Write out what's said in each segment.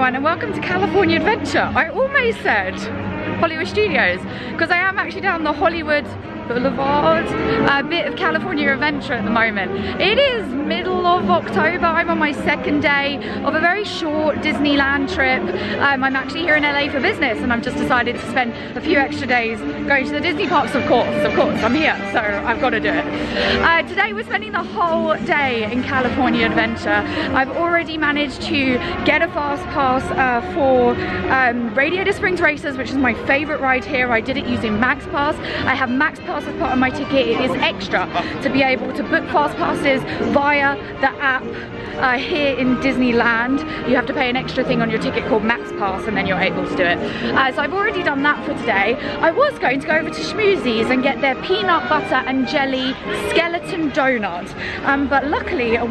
everyone and welcome to California Adventure. I almost said Hollywood Studios because I am actually down the Hollywood Boulevard, a bit of California Adventure at the moment. It is middle of October. I'm on my second day of a very short Disneyland trip. I'm actually here in LA for business and I've just decided to spend a few extra days going to the Disney parks, of course, I'm here, so I've got to do it. Today we're spending the whole day in California Adventure. I've already managed to get a fast pass for Radiator Springs Racers, which is my favorite ride here. I did it using Max Pass. I have Max Pass as part of my ticket. It is extra to be able to book fast passes via the app here in Disneyland. You have to pay an extra thing on your ticket called Max Pass and then you're able to do it. So I've already done that for today. I was going to go over to Schmoozies and get their peanut butter and jelly skeleton donut, but luckily a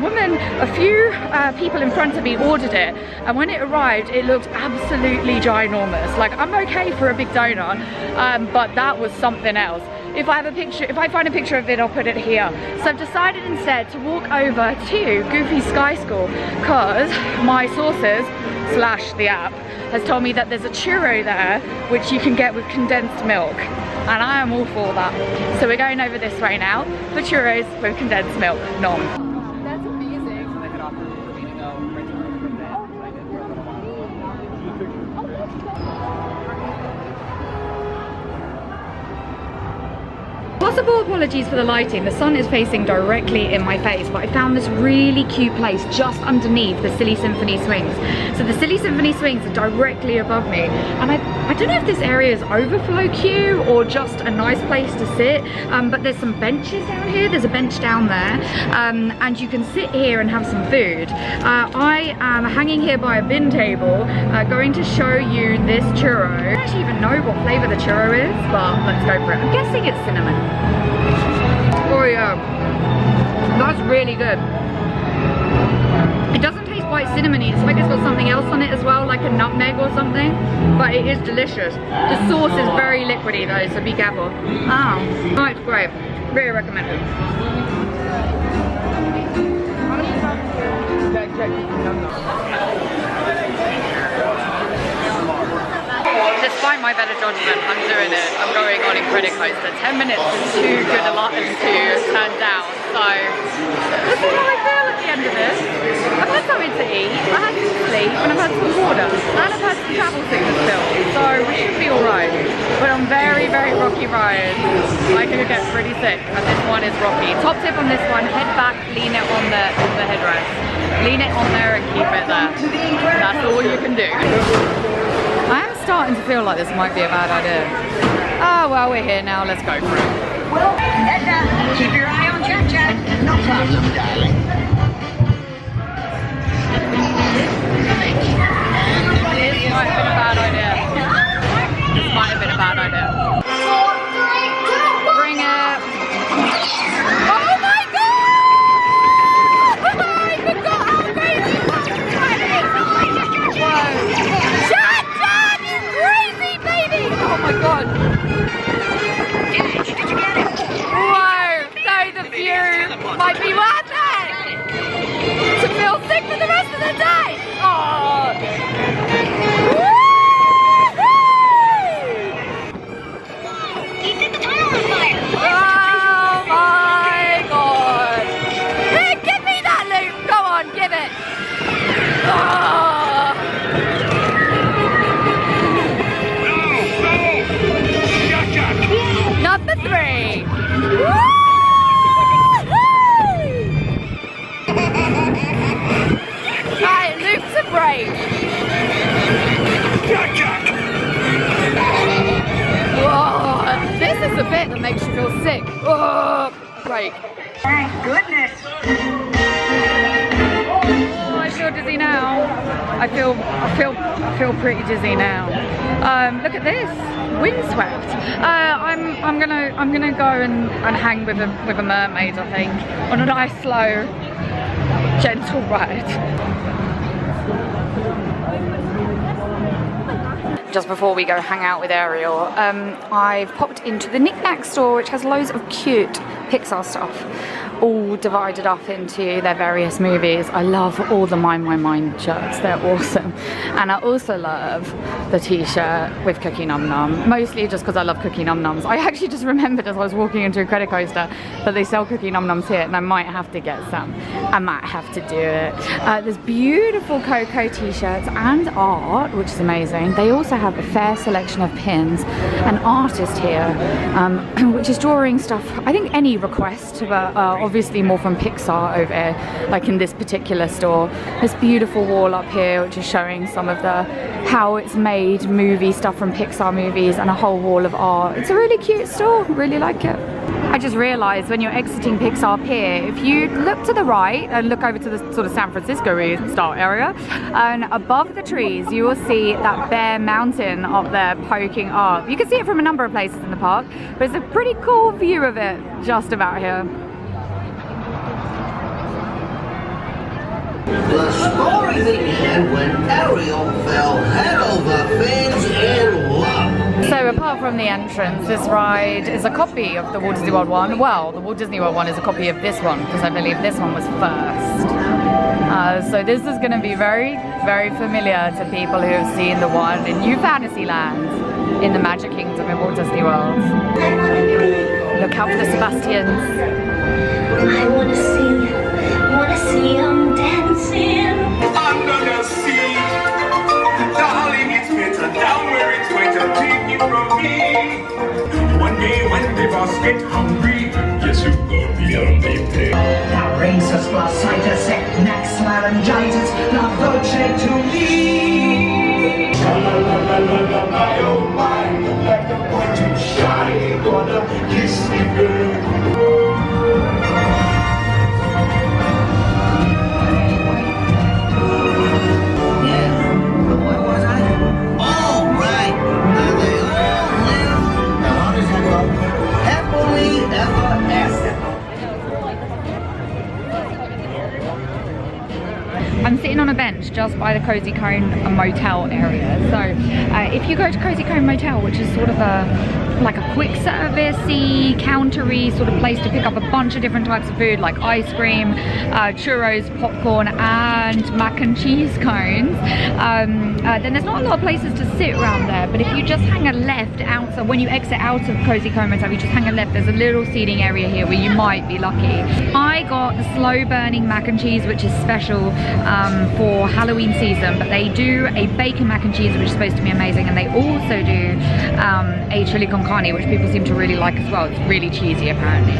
few people in front of me ordered it, and when it arrived it looked absolutely ginormous. Like, I'm okay for a big donut, but that was something else. If I find a picture of it, I'll put it here. So I've decided instead to walk over to Goofy Sky School because my sources / the app has told me that there's a churro there which you can get with condensed milk, and I am all for that. So we're going over this way now for churros with condensed milk. Nom. That's amazing. Possible apologies for the lighting. The sun is facing directly in my face, but I found this really cute place just underneath the Silly Symphony Swings. So the Silly Symphony Swings are directly above me, and I don't know if this area is overflow queue or just a nice place to sit, but there's some benches down here. There's a bench down there, and you can sit here and have some food. I am hanging here by a bin table, going to show you this churro. I don't actually even know what flavor the churro is, but let's go for it. I'm guessing it's cinnamon. Oh yeah, that's really good. It doesn't taste quite cinnamony. It's like it's got something else on it as well, like a nutmeg or something, but it is delicious. The sauce is very liquidy though, so be careful. Oh, it's great. Really recommend it. Despite my better judgment, I'm doing it. I'm going on in credit coaster. 10 minutes is too good a lot to turn down. So this is how I feel at the end of this. I've had something to eat, I had some sleep, and I've had some water, and I've had some travel sickness pills. So we should be alright. But on very, very rocky rides, I do get pretty sick, and this one is rocky. Top tip on this one, head back, lean it on the headrest. Lean it on there and keep it there. That's all you can do. I am starting to feel like this might be a bad idea. Oh well, we're here now, let's go for it. Well, head down. Keep your eye on Jack Jack. No problem, darling. This might have been a bad idea. This might have been a bad idea. Bring it. Oh my god! I forgot how crazy it was. Whoa. Oh my god. Whoa, so the view might be worth it to feel sick for the rest of the day. Oh. Oh my god. Here, give me that loop. Go on, give it. Oh. Number 3. Alright, loops and brakes. Whoa, this is the bit that makes you feel sick. Oh, brake. Thank goodness. Oh, I feel dizzy now. I feel pretty dizzy now. Look at this. Windswept. I'm gonna go and hang with a mermaid, I think, on a nice slow, gentle ride. Just before we go hang out with Ariel, I've popped into the Knickknacks Store, which has loads of cute Pixar stuff. all divided up into their various movies. I love all the Mind My Mind shirts, they're awesome. And I also love the t-shirt with Cookie Num Num, mostly just because I love Cookie Num Nums. I actually just remembered as I was walking into a credit coaster that they sell Cookie Num Nums here, and I might have to get some. I might have to do it. There's beautiful Coco t-shirts and art, which is amazing. They also have a fair selection of pins. An artist here, which is drawing stuff, I think any request, but obviously more from Pixar over here, like in this particular store. This beautiful wall up here, which is showing some of the how it's made movie stuff from Pixar movies, and a whole wall of art. It's a really cute store, really like it. I just realized when you're exiting Pixar Pier, if you look to the right and look over to the sort of San Francisco style area, and above the trees you will see that bare mountain up there poking up. You can see it from a number of places in the park, but it's a pretty cool view of it just about here. The story began when Ariel fell head over fins in love. So apart from the entrance, this ride is a copy of the Walt Disney World one. Well, the Walt Disney World one is a copy of this one, because I believe this one was first. So this is going to be very, very familiar to people who have seen the one in New Fantasyland in the Magic Kingdom in Walt Disney World. Look out for the Sebastians. I wanna see them dancing. Under the sea, darling, it's better down where it's better. Take it from me. One day when the boss get hungry, yes, you go beyond the pay. Raises, glossitis, knickknacks, laryngitis, la voce to me. La la la la la, my oh my, like a boy to shine, gonna kiss me, girl. I'm sitting on a bench just by the Cozy Cone Motel area. So if you go to Cozy Cone Motel, which is sort of like a quick service-y, countery sort of place to pick up a bunch of different types of food like ice cream, churros, popcorn and mac and cheese cones, then there's not a lot of places to sit around there. But if you just hang a left out, so when you exit out of Cozy Cone Motel, you just hang a left, there's a little seating area here where you might be lucky. I got the slow burning mac and cheese, which is special for Halloween season, but they do a bacon mac and cheese, which is supposed to be amazing, and they also do a chili con carne, which people seem to really like as well. It's really cheesy apparently.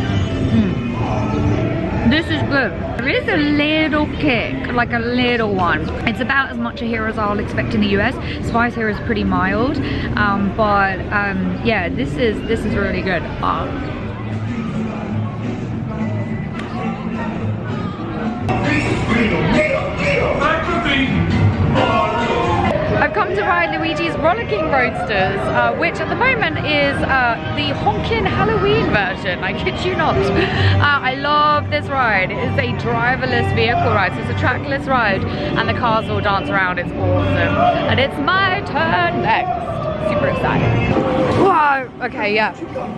This is good. There is a little kick, like a little one. It's about as much here as I'll expect in the US. Spice here is pretty mild, but yeah, this is really good. I've come to ride Luigi's Rollicking Roadsters, which at the moment is the honkin' Halloween version, I kid you not. I love this ride. It is a driverless vehicle ride, so it's a trackless ride, and the cars all dance around. It's awesome. And it's my turn next. Super excited. Whoa, okay, yeah.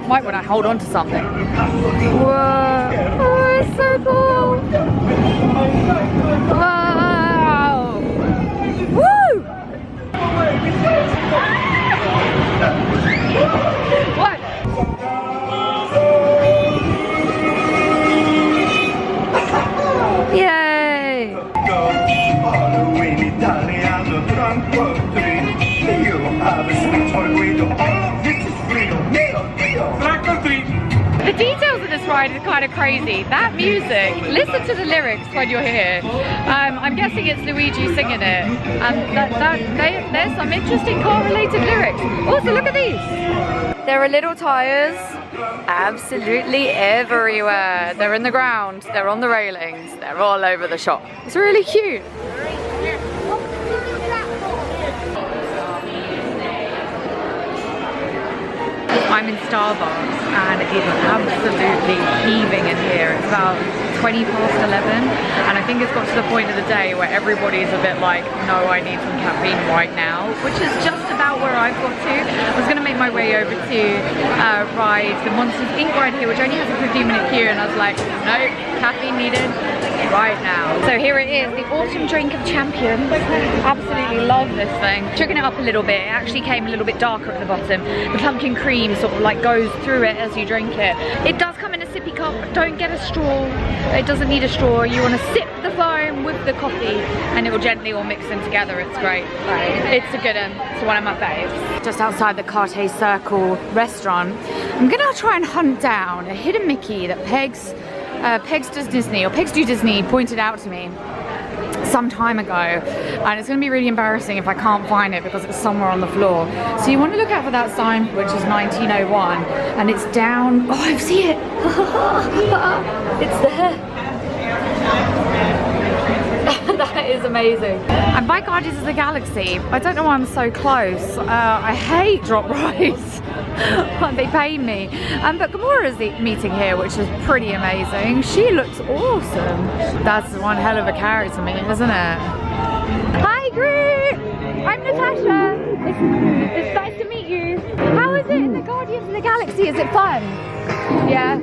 Might want to hold on to something. Whoa, oh, it's so cool. Wow. Woo! What? Yay! The details of this ride are kind of crazy. That music, listen to the lyrics when you're here. I'm guessing it's Luigi singing it. And there's some interesting correlated lyrics. Also, look at these. There are little tires absolutely everywhere. They're in the ground, they're on the railings, they're all over the shop. It's really cute. I'm in Starbucks and it's absolutely heaving in here. It's about 20 past 11 and I think it's got to the point of the day where everybody's a bit like, no, I need some caffeine right now, which is just about about where I've got to. I was going to make my way over to ride the Monsters Inc. ride here, which only has a 15-minute queue, and I was like, no, caffeine needed right now. So here it is, the Autumn Drink of Champions. Absolutely love this thing. Chugging it up a little bit, it actually came a little bit darker at the bottom. The pumpkin cream sort of like goes through it as you drink it. It does come in a sippy cup, don't get a straw. It doesn't need a straw. You want to sip the foam with the coffee and it will gently all mix in together. It's great. It's a good one. It's one of my faves. Just outside the Cartier Circle restaurant, I'm gonna try and hunt down a hidden Mickey that Pegs Does Disney, or Pegs Do Disney, pointed out to me some time ago, and it's going to be really embarrassing if I can't find it because it's somewhere on the floor. So you want to look out for that sign, which is 1901, and it's down. Oh, I see it. It's there. That is amazing. And by Guardians of the Galaxy, I don't know why I'm so close. I hate drop rides. They pay me. But Gamora's meeting here, which is pretty amazing. She looks awesome. That's one hell of a carry to me, isn't it? Hi group! I'm Natasha. It's nice to meet you. How is it in the Guardians of the Galaxy? Is it fun? Yeah?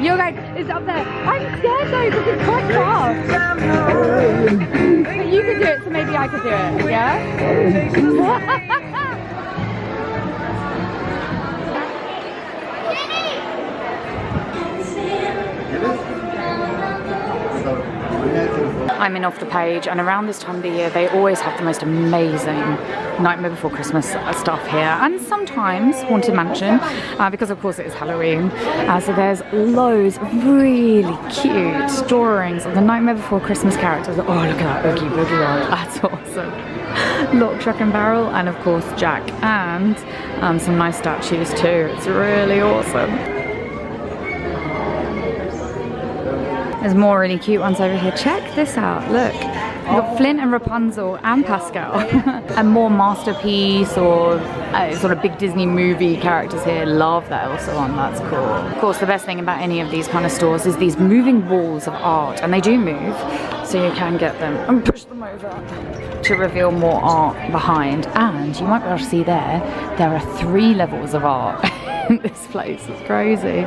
You're going, it's up there. I'm scared though because it's quite fast. But you could do it, so maybe I could do it, yeah? I'm in Off the Page, and around this time of the year they always have the most amazing Nightmare Before Christmas stuff here, and sometimes Haunted Mansion, because of course it is Halloween. So there's loads of really cute drawings of the Nightmare Before Christmas characters. Oh, look at that Oogie Boogie one, that's awesome. Lock, Shock and Barrel, and of course Jack, and some nice statues too. It's really awesome. There's more really cute ones over here. Check this out, look. We've got Flint and Rapunzel and Pascal. And more Masterpiece or sort of big Disney movie characters here. Love that Elsa one, that's cool. Of course, the best thing about any of these kind of stores is these moving walls of art. And they do move, so you can get them and push them over to reveal more art behind. And you might be able to see there are 3 levels of art. This place is crazy.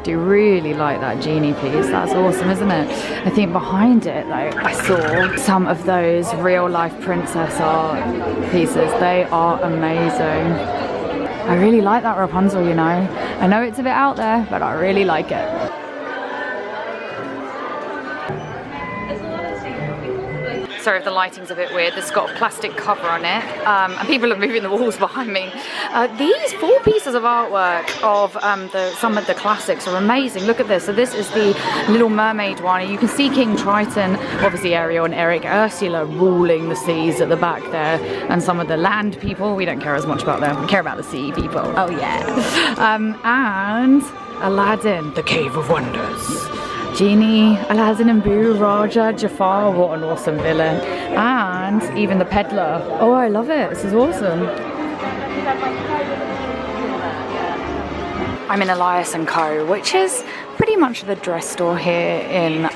Do really like that genie piece. That's awesome, isn't it? I think behind it though, I saw some of those real life princess art pieces. They are amazing. I really like that Rapunzel, you know. I know it's a bit out there, but I really like it. Sorry if the lighting's a bit weird. This has got a plastic cover on it, and people are moving the walls behind me. These 4 pieces of artwork of some of the classics are amazing. Look at this. So this is the Little Mermaid one. You can see King Triton, obviously Ariel and Eric, Ursula ruling the seas at the back there, and some of the land people. We don't care as much about them. We care about the sea people. Oh yeah. And Aladdin, the Cave of Wonders. Genie, Aladdin and Boo, Raja, Jafar, what an awesome villain. And even the peddler. Oh, I love it. This is awesome. I'm in Elias and Co, which is pretty much the dress store here in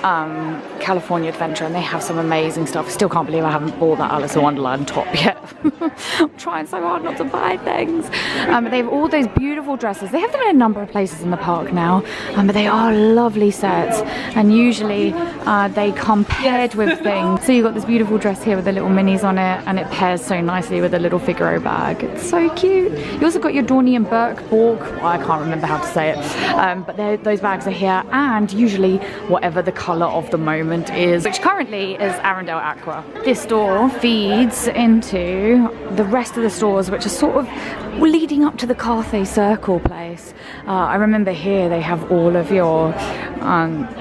California Adventure, and they have some amazing stuff. I still can't believe I haven't bought that Alice in Wonderland top yet. I'm trying so hard not to buy things. But they have all those beautiful dresses. They have them in a number of places in the park now, but they are lovely sets, and usually they come paired with things. So you've got this beautiful dress here with the little minis on it, and it pairs so nicely with a little Figaro bag. It's so cute. You also got your Dorney and Bork, well, I can't remember how to say it, but those bags are here, and usually whatever the colour of the moment is, which currently is Arendelle Aqua. This store feeds into the rest of the stores, which are sort of leading up to the Cartier Circle place. I remember here they have all of your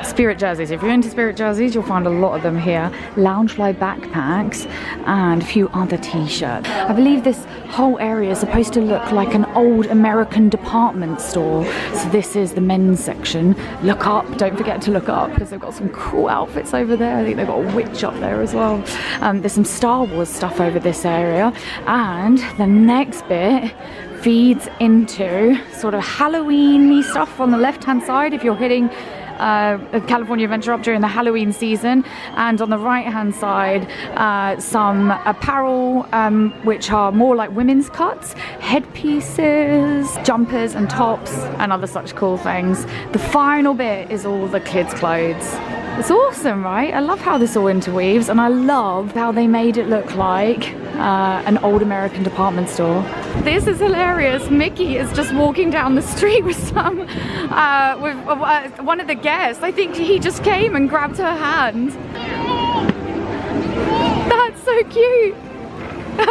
spirit jerseys. If you're into spirit jerseys, you'll find a lot of them here. Loungefly backpacks and a few other t-shirts. I believe this whole area is supposed to look like an old American department store. So this is the men's section. Look up, don't forget to look up, because they've got some cool outfits over there. I think they've got a witch up there as well. There's some Star Wars stuff over this area, and the next bit feeds into sort of Halloween-y stuff on the left-hand side if you're hitting California Adventure up during the Halloween season. And on the right hand side, some apparel which are more like women's cuts, headpieces, jumpers and tops and other such cool things. The final bit is all the kids' clothes. It's awesome, right? I love how this all interweaves, and I love how they made it look like an old American department store. This is hilarious. Mickey is just walking down the street with some, with one of the guests. I think he just came and grabbed her hand. That's so cute. Oh,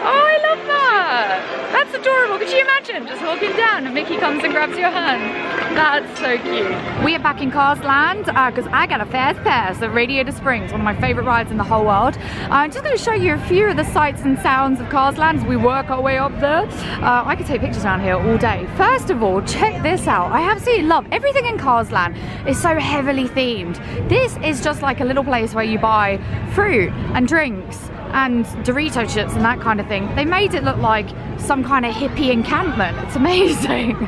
I love that. That's adorable. Could you imagine just walking down and Mickey comes and grabs your hand? That's so cute. We are back in Cars Land because I got a fast pass at Radiator Springs, one of my favorite rides in the whole world. I'm just going to show you a few of the sights and sounds of Cars Land as we work our way up there. I could take pictures around here all day. First of all, check this out. I absolutely love everything in Cars Land. It's so heavily themed. This is just like a little place where you buy fruit and drinks and Dorito chips and that kind of thing. They made it look like some kind of hippie encampment. It's amazing.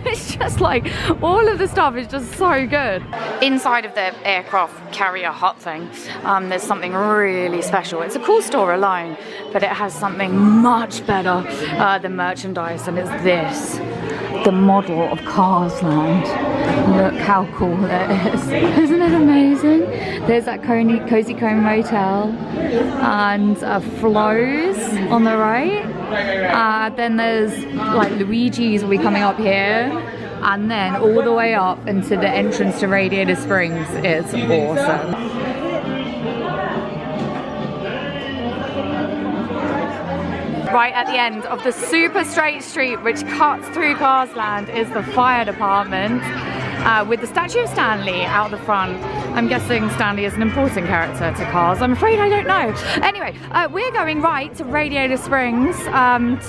It's just like all of the stuff is just so good. Inside of the aircraft carrier hut thing, there's something really special. It's a cool store alone, but it has something much better than merchandise, and it's this. The model of Cars Land. Look how cool it is. Isn't it amazing? There's that Cozy Cone Motel and Flo's on the right. Then there's like Luigi's will be coming up here. And then all the way up into the entrance to Radiator Springs. It's awesome. Right at the end of the super straight street which cuts through Cars Land is the fire department with the statue of Stanley out the front. I'm guessing Stanley is an important character to Cars. I'm afraid I don't know. Anyway, we're going right to Radiator Springs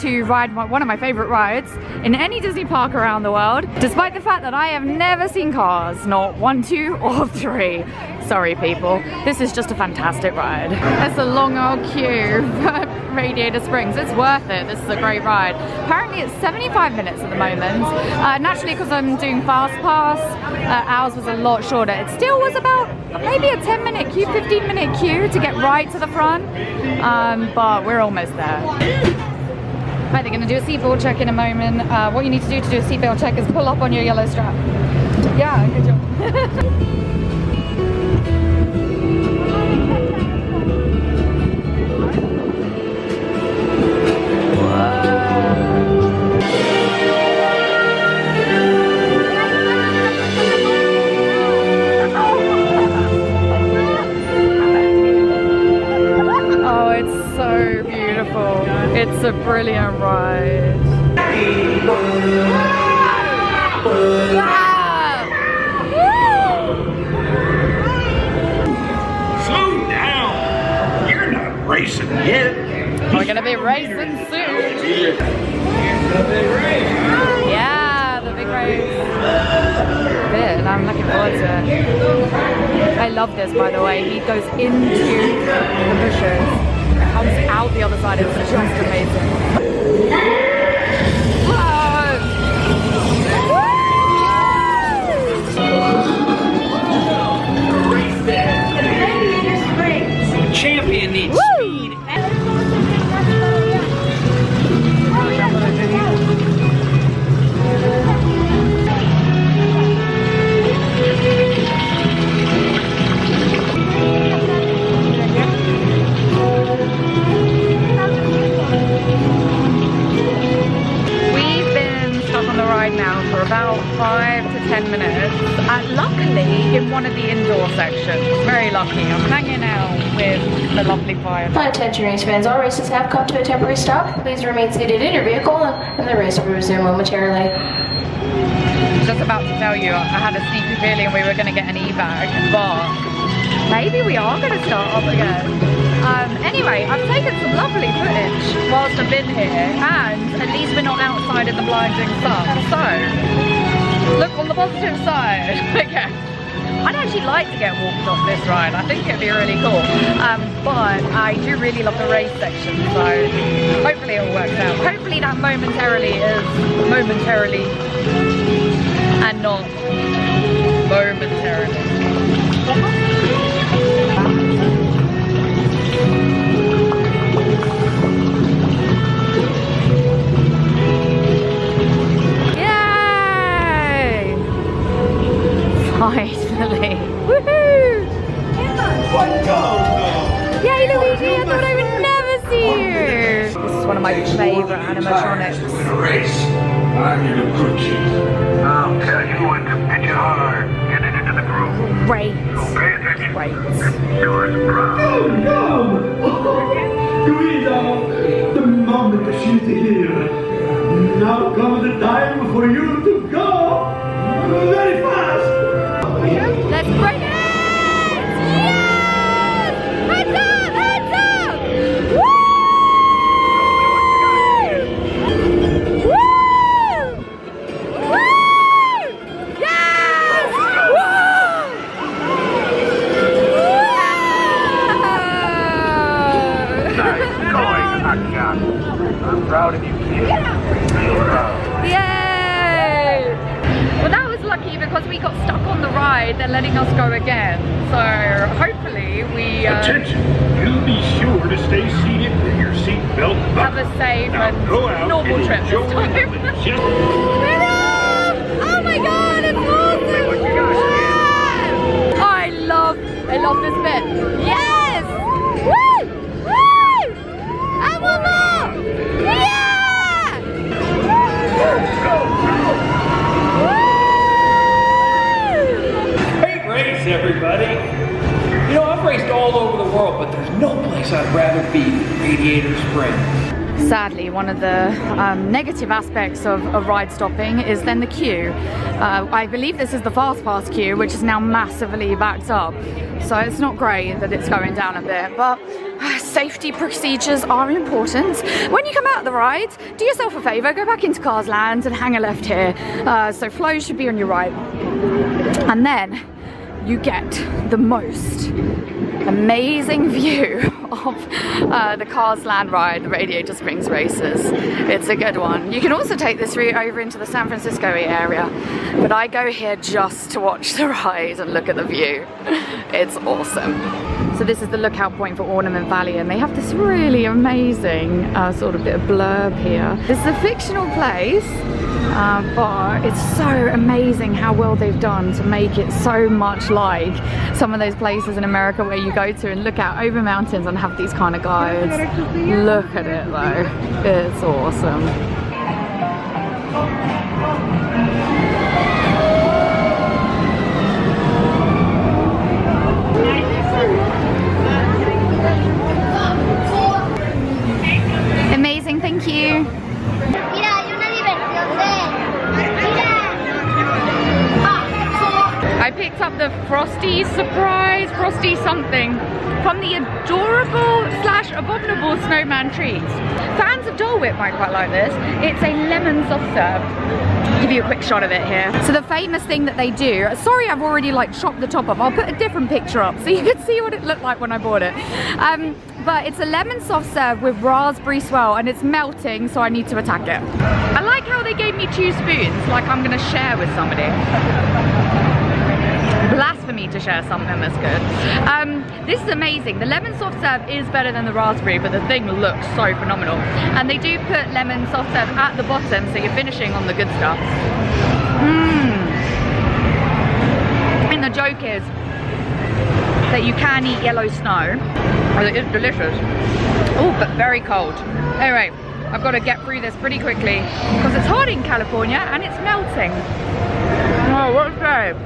to ride one of my favorite rides in any Disney park around the world, despite the fact that I have never seen Cars, not 1, 2 or 3. Sorry people, this is just a fantastic ride. There's a long old queue for Radiator Springs. It's worth it. This is a great ride. Apparently it's 75 minutes at the moment. Naturally, because I'm doing Fast Pass, ours was a lot shorter. It still was about maybe a 10-minute queue, 15-minute queue to get right to the front, but we're almost there. Right, they're going to do a seatbelt check in a moment. What you need to do a seatbelt check is pull up on your yellow strap. Yeah, good job. It's a brilliant ride. Slow down. You're not racing yet. We're gonna be racing soon. Yeah, the big race. And I'm looking forward to it. I love this, by the way. He goes into the bushes. Comes out the other side. It's just amazing. The champion needs speed. now for about 5 to 10 minutes. Luckily in one of the indoor sections. Very lucky. I'm hanging out with the lovely fire. Attention race fans, all races have come to a temporary stop. Please remain seated in your vehicle and the race will resume momentarily. Just about to tell you, I had a sneaky feeling we were going to get an e-bag, but maybe we are going to start up again. Anyway, I've taken some lovely footage whilst I've been here, and at least we're not outside in the blinding sun. So, look on the positive side. Okay. I'd actually like to get walked off this ride. I think it'd be really cool. But I do really love the race section, so hopefully it all works out. Hopefully that momentarily is momentarily and not momentarily. Yay! Finally. Woohoo! Yay, Luigi! I thought I would never see you! This is one of my favourite animatronics. Race. I'm your good chief. I'll tell you when to pitch it hard. Get it into the groove. Great. Pay attention. Great. Yours proud. No! Guido, the moment she's here. Now comes the time for you to go very fast. Let's bring it! Yes! Heads up! Heads up! Woo! Woo! Woo! Yes! Woo! Nice going, Natasha. I'm proud of you, kid. Real proud. Yay! Well, that was lucky because we got stuck on the ride. They're letting us go again. So hopefully we Attention! You'll be sure to stay seated with your seatbelt have a buckled. safe Now and go out normal and trip enjoy this time. the jet. We're off! Oh my god, it's awesome! Wow! I love this bit. Yes! Woo! Woo! And one more! Yeah! Woo! Great race, everybody. You know, I've raced all over the world, but there's no place I'd rather be than Radiator Springs. Sadly, one of the negative aspects of ride stopping is then the queue. I believe this is the fast pass queue, which is now massively backed up. So it's not great that it's going down a bit, but safety procedures are important. When you come out of the ride, do yourself a favour, go back into Cars Land and hang a left here. So flow should be on your right. And then you get the most amazing view of the Cars Land ride, the Radiator Springs races. It's a good one. You can also take this route over into the San Francisco area, but I go here just to watch the ride and look at the view. It's awesome. So this is the lookout point for Ornament Valley, and they have this really amazing sort of bit of blurb here. This is a fictional place, but it's so amazing how well they've done to make it so much like some of those places in America where you go to and look out over mountains and have these kind of guides. Look at it though, it's awesome. Amazing, thank you. Mira, hay una diversión de... Mira. I picked up the Frosty surprise, Frosty something, from the adorable / abominable snowman treats. Fans of Dole Whip might quite like this. It's a lemon soft serve. I'll give you a quick shot of it here. So the famous thing that they do, sorry I've already like chopped the top off, I'll put a different picture up so you can see what it looked like when I bought it. But it's a lemon soft serve with raspberry swirl and it's melting, so I need to attack it. I like how they gave me 2 spoons, like I'm gonna share with somebody. Blasphemy to share something that's good. This is amazing. The lemon soft serve is better than the raspberry, but the thing looks so phenomenal. And they do put lemon soft serve at the bottom, so you're finishing on the good stuff. And the joke is that you can eat yellow snow. It's delicious. Oh, but very cold. Anyway, I've got to get through this pretty quickly because it's hot in California and it's melting. Oh, what's that?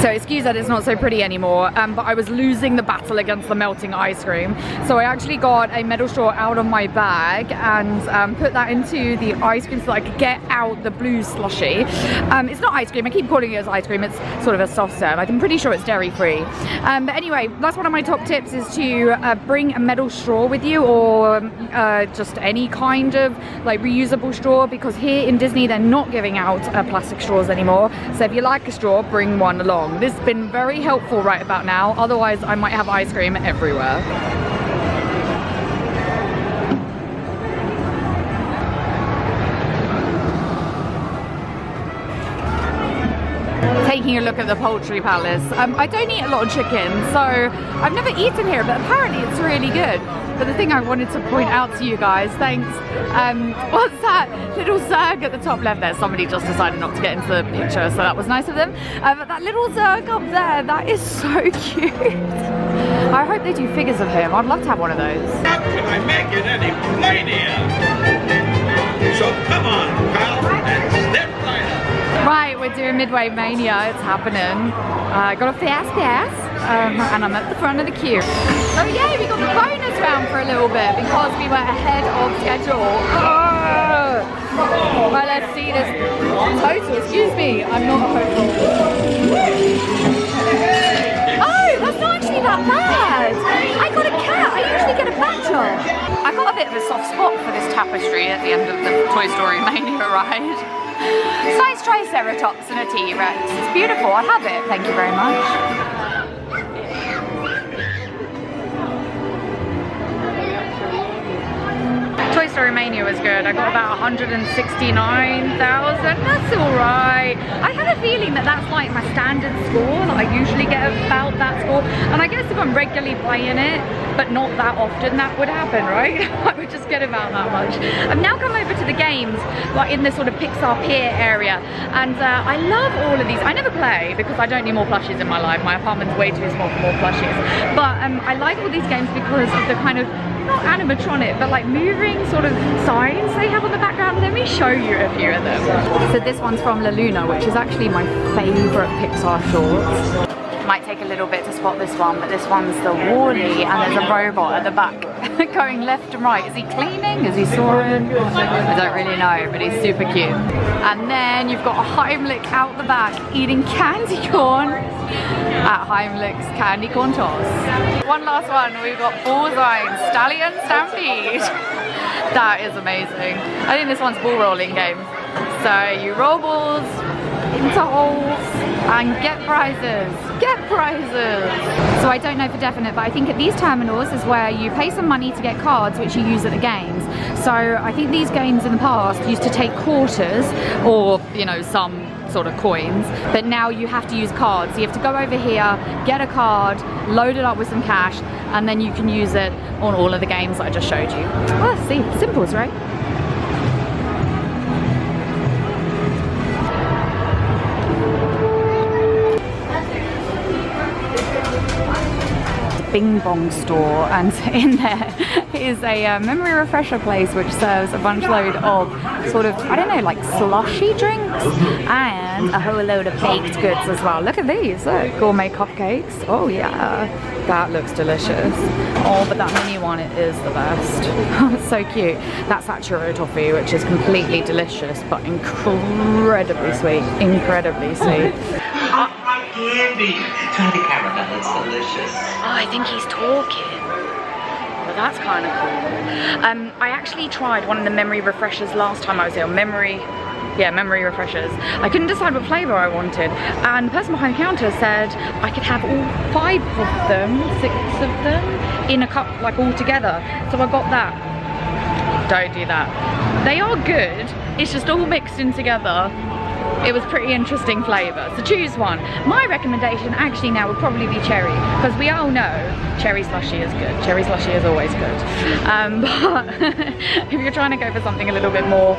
So excuse that it's not so pretty anymore, but I was losing the battle against the melting ice cream. So I actually got a metal straw out of my bag and put that into the ice cream so that I could get out the blue slushy. It's not ice cream, I keep calling it as ice cream, it's sort of a soft serve. I'm pretty sure it's dairy free. But anyway, that's one of my top tips, is to bring a metal straw with you, or just any kind of like reusable straw, because here in Disney they're not giving out plastic straws anymore. So if you like a straw, bring one along. This has been very helpful right about now, otherwise I might have ice cream everywhere. taking a look at the poultry palace. I don't eat a lot of chicken, so I've never eaten here, but apparently it's really good. But the thing I wanted to point out to you guys, thanks, what's that little zerg at the top left there? Somebody just decided not to get into the picture, so that was nice of them. But that little zerg up there, that is so cute. I hope they do figures of him. I'd love to have one of those. How can I make it any plainer? So come on, pal, and step right up. Right, we're doing Midway Mania. It's happening. I got a fast pass, and I'm at the front of the queue. Oh yay, we got the bonus round for a little bit because we were ahead of schedule. Oh. Right, let's see this total. Excuse me, I'm not a hotel. Oh, that's not actually that bad. I got a cat. I usually get a badger. I got a bit of a soft spot for this tapestry at the end of the Toy Story Mania ride. Size Triceratops and a T-Rex. It's beautiful. I'll have it. Thank you very much. Toy Story Mania was good. I got about 169,000. That's alright. I have a feeling that that's like my standard score. Like I usually get about that score. And I guess if I'm regularly playing it, but not that often, that would happen, right? I would just get about that much. I've now come over to the games, like in the sort of Pixar Pier area. And I love all of these. I never play because I don't need more plushies in my life. My apartment's way too small for more plushies. But I like all these games because of the kind of, not animatronic, but like moving sort of signs they have on the background. Let me show you a few of them. So this one's from La Luna, which is actually my favourite Pixar shorts. Might take a little bit to spot this one, but this one's the Wall-E, and there's a robot at the back going left and right. Is he cleaning? Is he sawing? I don't really know, but he's super cute. And then you've got a Heimlich out the back eating candy corn at Heimlich's Candy Corn Toss. One last one, we've got Bullseye and Stallion Stampede. That is amazing. I think this one's ball rolling game. So you roll balls into holes and get prizes. Get prizes! So I don't know for definite, but I think at these terminals is where you pay some money to get cards which you use at the games. So I think these games in the past used to take quarters or, you know, some sort of coins, but now you have to use cards. So you have to go over here, get a card, load it up with some cash, and then you can use it on all of the games that I just showed you. Well, see, simples, right? Bing Bong store, and in there is a memory refresher place which serves a bunch load of sort of, I don't know, like slushy drinks and a whole load of baked goods as well. Look at these, look, gourmet cupcakes. Oh yeah, that looks delicious. Oh, but that mini one, it is the best. It's so cute. That's that churro toffee, which is completely delicious but incredibly sweet. Incredibly sweet. Candy. Try the caramel, it's delicious. Oh, I think he's talking. Well, that's kind of cool. I actually tried one of the memory refreshers last time I was here. Memory refreshers. I couldn't decide what flavour I wanted, and the person behind the counter said I could have all 5 of them, 6 of them in a cup, like all together. So I got that. Don't do that. They are good, it's just all mixed in together. It was pretty interesting flavour, so choose one. My recommendation actually now would probably be cherry, because we all know cherry slushy is good. Cherry slushy is always good. But if you're trying to go for something a little bit more,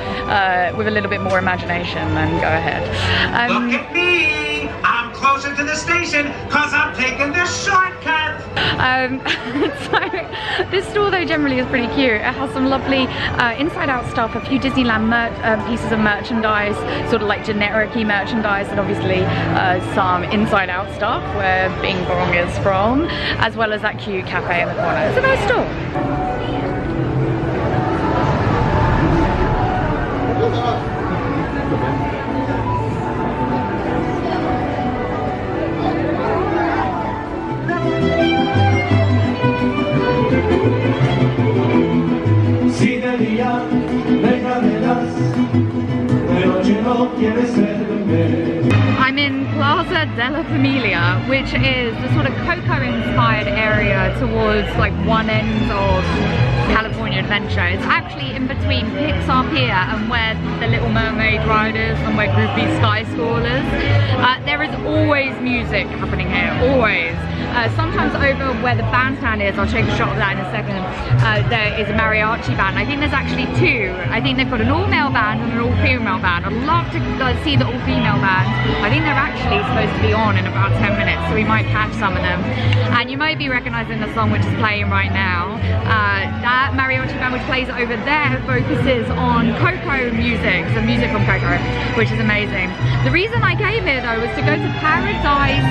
with a little bit more imagination, then go ahead. Look at me! I'm closer to the station because I'm taking the shortcut! So this store though generally is pretty cute. It has some lovely inside out stuff, a few Disneyland pieces of merchandise, sort of like generic-y merchandise, and obviously some inside out stuff where Bing Bong is from, as well as that cute cafe in the corner. It's a nice store. I'm I'm in Plaza De La Familia, which is the sort of Coco-inspired area towards like one end of California Adventure. It's actually in between Pixar Pier and where the Little Mermaid ride is and where Goofy's Sky School is. There is always music happening here, always. Sometimes over where the bandstand is, I'll take a shot of that in a second, there is a mariachi band. I think there's actually two. I think they've got an all-male band and an all-female band. I'd love to see the all-female band. I think they're actually supposed to be on in about 10 minutes, so we might catch some of them. And you might be recognizing the song which is playing right now. That mariachi band which plays over there focuses on Coco music, so music from Coco, which is amazing. The reason I came here though was to go to Paradise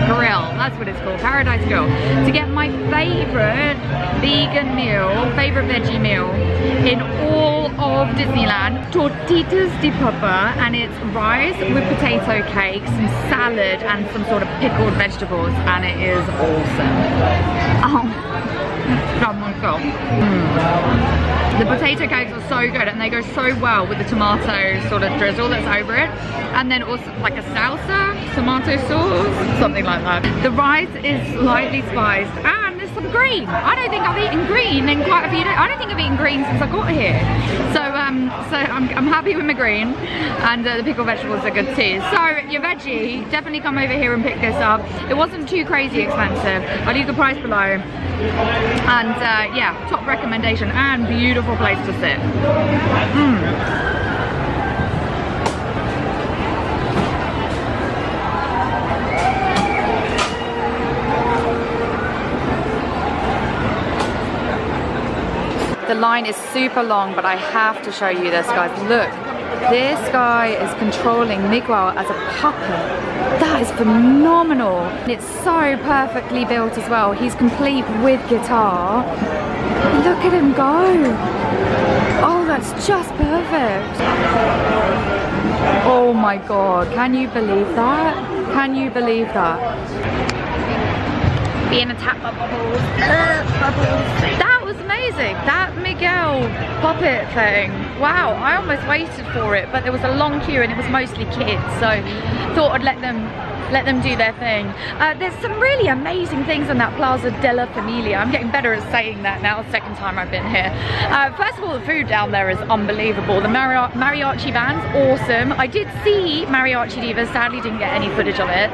Grill, that's what it's called, Paradise Grill, to get my favorite vegan meal, favorite veggie meal in all of Disneyland, tortitas de papa, and it's rice with potato cake, some salad and some sort of pickled vegetables, and it is awesome. Oh my god. The potato cakes are so good and they go so well with the tomato sort of drizzle that's over it, and then also like a salsa, tomato sauce, something like that. The rice is lightly spiced and there's some green. I don't think I've eaten green in quite a few days. I don't think I've eaten green since I got here. So I'm happy with my green, and the pickled vegetables are good too. So your veggie, definitely come over here and pick this up. It wasn't too crazy expensive. I'll leave the price below. And yeah, top recommendation and beautiful place to sit. The line is super long, but I have to show you this, guys. Look, this guy is controlling Miguel as a puppet. That is phenomenal. It's so perfectly built as well. He's complete with guitar. Look at him go. Oh, that's just perfect. Oh my god, can you believe that? Can you believe that? Being attacked by bubbles. That was amazing. That Miguel puppet thing. Wow, I almost waited for it, but there was a long queue and it was mostly kids, so thought I'd let them do their thing. There's some really amazing things in that Plaza De La Familia. I'm getting better at saying that now, second time I've been here. First of all, the food down there is unbelievable. The mariachi band's awesome. I did see Mariachi Divas, sadly didn't get any footage of it.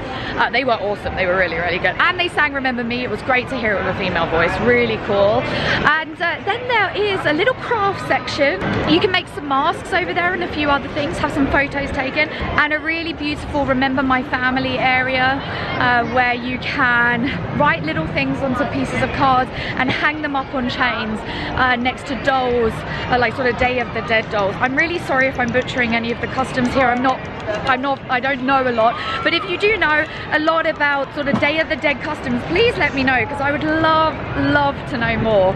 They were awesome, they were really, really good. And they sang Remember Me. It was great to hear it with a female voice, really cool. And then there is a little craft section. You can make some masks over there and a few other things, have some photos taken, and a really beautiful Remember My Family area where you can write little things onto pieces of cards and hang them up on chains next to dolls, like sort of Day of the Dead dolls. I'm really sorry if I'm butchering any of the customs here. I don't know a lot, but if you do know a lot about sort of Day of the Dead customs, please let me know, because I would love to know more.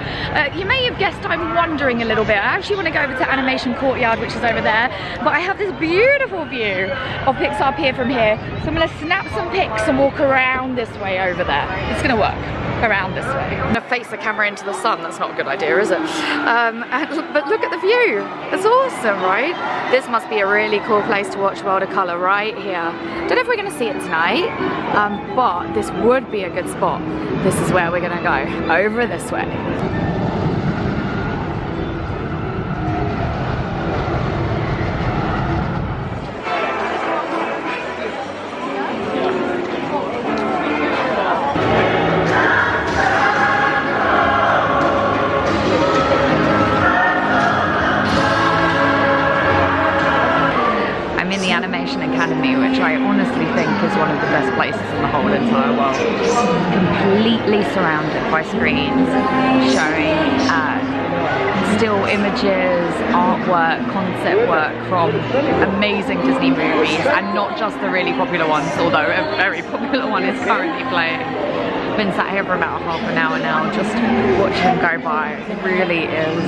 You may have guessed I'm wandering a little bit. I actually want to go over to Animation Courtyard, which is over there, but I have this beautiful view of Pixar Pier from here, so I'm going to snap some pics and walk around this way over there. It's going to work. Around this way. I'm gonna face the camera into the sun. That's not a good idea, is it? But look at the view. It's awesome, right? This must be a really cool place to watch World of Colour right here. Don't know if we're gonna see it tonight, but this would be a good spot. This is where we're gonna go, over this way. Which I honestly think is one of the best places in the whole entire world. Completely surrounded by screens showing still images, artwork, concept work from amazing Disney movies, and not just the really popular ones, although a very popular one is currently playing. Been sat here for about half an hour now, just watching them go by. It really is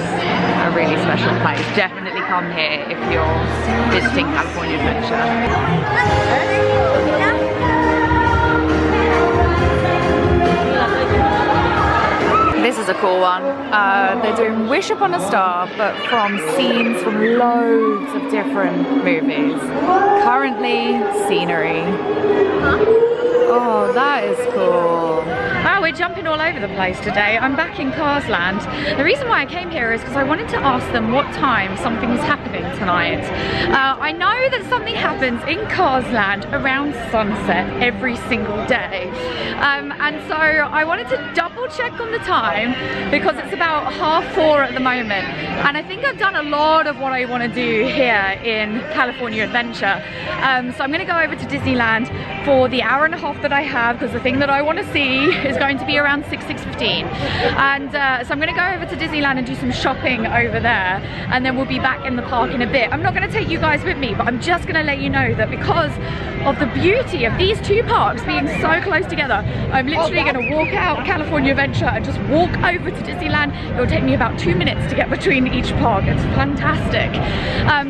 a really special place. Definitely come here if you're visiting California Adventure. This is a cool one. They're doing Wish Upon a Star, but from scenes from loads of different movies. Currently, scenery. Oh, that is cool. Wow, we're jumping all over the place today. I'm back in Cars Land. The reason why I came here is because I wanted to ask them what time something was happening tonight. I know that something happens in Cars Land around sunset every single day. And so I wanted to double check on the time because it's about 4:30 at the moment. And I think I've done a lot of what I want to do here in California Adventure. So I'm going to go over to Disneyland for the hour and a half that I have, because the thing that I want to see is going to be around 6:15. And so I'm going to go over to Disneyland and do some shopping over there, and then we'll be back in the park in a bit. I'm not going to take you guys with me, but I'm just going to let you know that because of the beauty of these two parks being so close together, I'm literally going to walk out California Adventure and just walk over to Disneyland. It will take me about 2 minutes to get between each park. It's fantastic.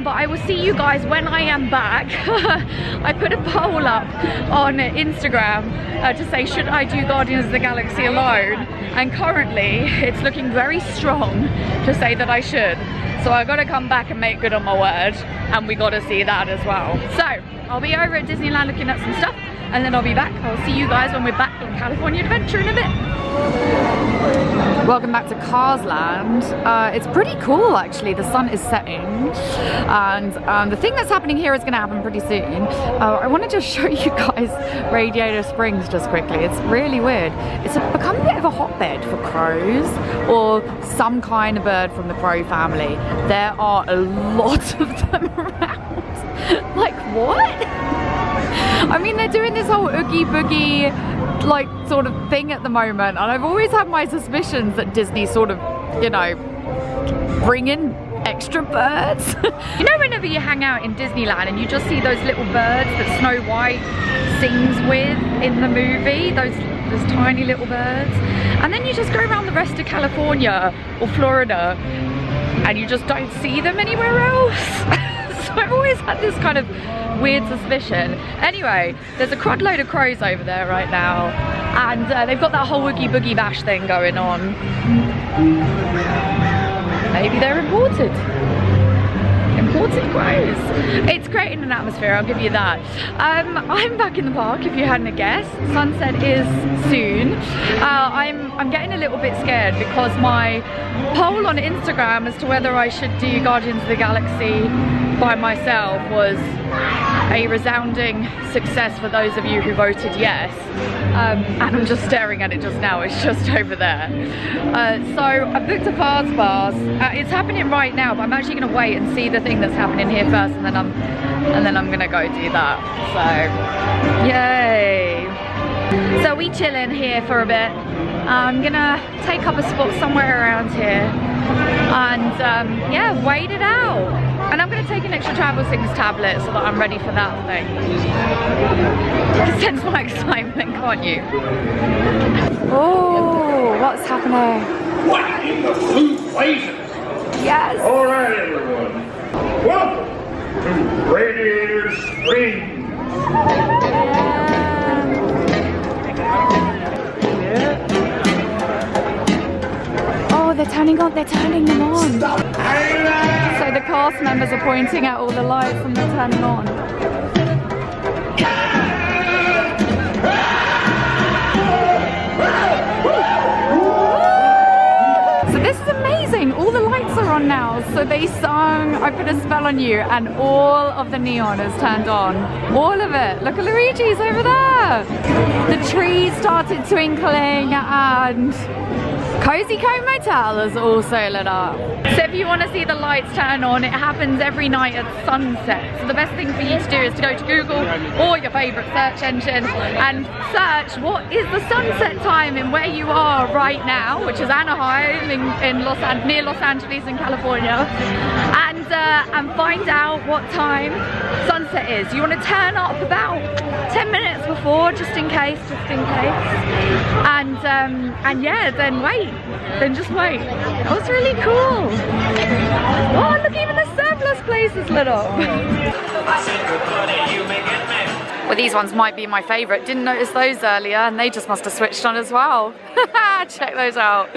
But I will see you guys when I am back. I put a poll up on Instagram to say, should I do Guardians of the Galaxy alone? And currently it's looking very strong to say that I should. So I got to come back and make good on my word, and we got to see that as well. So I'll be over at Disneyland looking at some stuff, and then I'll be back. I'll see you guys when we're back in California Adventure in a bit. Welcome back to Cars Land. It's pretty cool actually. The sun is setting, and the thing that's happening here is going to happen pretty soon. I want to just show you guys Radiator Springs just quickly. It's really weird. It's become a bit of a hotbed for crows, or some kind of bird from the crow family. There are a lot of them around. Like, what? I mean, they're doing this whole Oogie Boogie like sort of thing at the moment, and I've always had my suspicions that Disney sort of, you know, bring in extra birds. You know, whenever you hang out in Disneyland and you just see those little birds that Snow White sings with in the movie, those tiny little birds, and then you just go around the rest of California or Florida and you just don't see them anywhere else. So I've always had this kind of weird suspicion. Anyway, there's a crud load of crows over there right now, and they've got that whole Oogie Boogie Bash thing going on. Maybe they're imported crows. It's creating an atmosphere, I'll give you that. I'm back in the park, if you hadn't guessed. Sunset is soon. I'm getting a little bit scared because my poll on Instagram as to whether I should do Guardians of the Galaxy by myself was a resounding success for those of you who voted yes. And I'm just staring at it just now, it's just over there. So I booked a fast pass. It's happening right now, but I'm actually going to wait and see the thing that's happening here first, and then I'm going to go do that. So yay. So we chilling here for a bit. I'm going to take up a spot somewhere around here and yeah, wait it out. And I'm going to take an extra Travel Things tablet so that I'm ready for that thing. You can sense my excitement, can't you? Oh, what's happening? What in the blue blazes? Yes! All right, everyone. Welcome to Radiator Springs. Oh, they're turning them on. So the cast members are pointing at all the lights and they're turning on. So this is amazing. All the lights are on now. So they sung I Put a Spell on You, and all of the neon is turned on. All of it. Look at Luigi's over there. The trees started twinkling, and Cozy Cove Motel is also lit up. So if you want to see the lights turn on, it happens every night at sunset. So the best thing for you to do is to go to Google or your favourite search engine and search what is the sunset time in where you are right now, which is Anaheim near Los Angeles in California, and find out what time sunset is. You want to turn up about 10 minutes before, just in case. And yeah, then just wait. That was really cool. Oh, look, even the surplus place is lit up. I said, good buddy, you may get me. Well, these ones might be my favourite. Didn't notice those earlier, and they just must have switched on as well. Check those out.